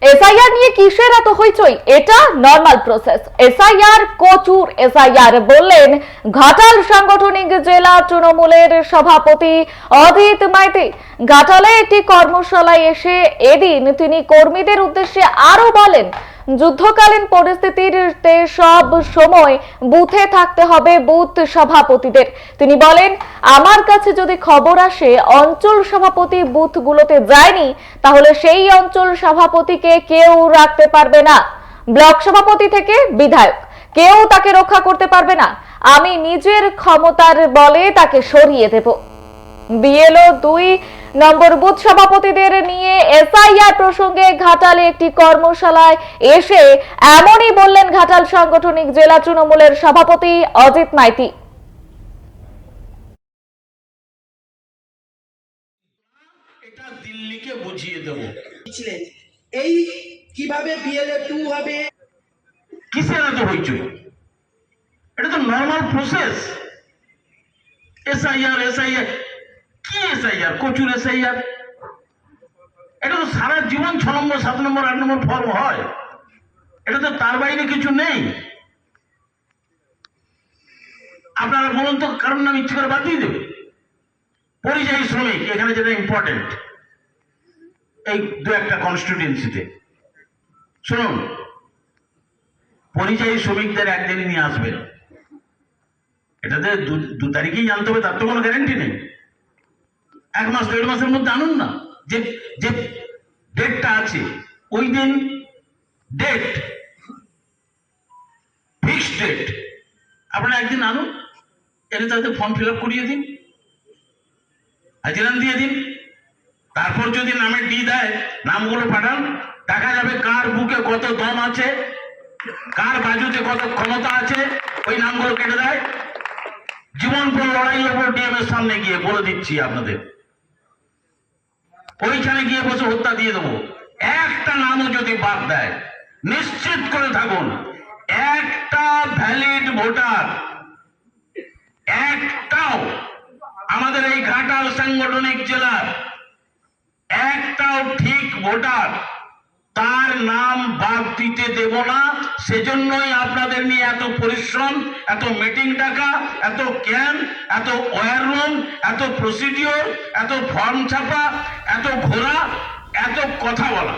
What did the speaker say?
SIR নিয়ে কিসের এত হইচই? এটা নরমাল প্রসেস। এসআইআর কচুর এসআইআর বললেন ঘাটাল সাংগঠনিক জেলা তৃণমূলের সভাপতি অজিত মাইতি। ঘাটালে একটি কর্মশালায় এসে এদিন তিনি কর্মীদের উদ্দেশ্যে আরো বলেন, যুদ্ধকালীন পরিস্থিতিতে সব সময় বুথে থাকতে হবে বুথ সভাপতিদের। তিনি বলেন, আমার কাছে যদি খবর আসে অঞ্চল সভাপতি বুথগুলোতে যায়নি, তাহলে সেই অঞ্চল সভাপতিকে কেউ রাখতে পারবে না। ব্লক সভাপতি থেকে বিধায়ক কেউ তাকে রক্ষা করতে পারবে না। আমি নিজের ক্ষমতার বলে তাকে সরিয়ে দেব। বিএলও 2 নম্বর বুথ সভাপতিদের নিয়ে এসআইআর প্রসঙ্গে ঘাটালে একটি কর্মশালায় এসে এমনই বললেন ঘাটাল সাংগঠনিক জেলা তৃণমূলের সভাপতি অজিত মাইতি। এটা দিল্লিকে বুঝিয়ে দেব। এই কিভাবে বিএলএ 2 হবে, কিসের এত হইচই? এটা তো নর্মাল প্রসেস। এসআইআর কি এসআইআর? কচুর এসআইআর। এটা তো সারা জীবন 6 নম্বর 7 নম্বর 8 নম্বর ফর্ম হয়। এটা তো তার বাইরে কিছু নেই। আপনারা বলুন তো, কারণ নাম ইচ্ছে করে বাদ দিয়ে দেবে? পরিযায়ী শ্রমিক, এখানে যেটা ইম্পর্টেন্ট, এই 2-1টা কনস্টিটিউয়েন্সিতে শুনুন, পরিযায়ী শ্রমিকদের একদিন নিয়ে আসবেন। এটাতে 2 তারিখেই জানতে হবে তার তো কোনো গ্যারান্টি নেই। 1 মাস 1.5 মাসের মধ্যে আনুন না। যে যে ডেটটা আছে ওই দিন ডেট, ফিক্সড ডেট, আপনারা একদিন আনুন, এনে তাদের ফর্ম ফিল আপ করিয়ে দিন, হাজিরান দিয়ে দিন। তারপর যদি নামের ডি দেয়, নামগুলো পাঠান, দেখা যাবে কার বুকে কত দম আছে, কার বাজুতে কত ক্ষমতা আছে, ওই নামগুলো কেটে দেয়। জীবনভর লড়াই হবে ডিএম এর সামনে গিয়ে, বলে দিচ্ছি আপনাদের। ওইখানে গিয়ে বসে হত্যা দিয়ে দেবো। একটা নামও যদি বাদ দেয়, নিশ্চিত করে থাকুন, একটা ভ্যালিড ভোটার, একটাও আমাদের এই ঘাটাল সাংগঠনিক জেলার একটাও ঠিক ভোটার, তার নাম বাদ দিতে দেব না। সেজন্যই আপনাদের নিয়ে এত পরিশ্রম, এত মিটিং ডাকা, এত ক্যাম্প, এত ওয়্যার রুম, এত প্রসিডিওর, এত ফর্ম ছাপা, এত ঘোরা, এত কথা বলা।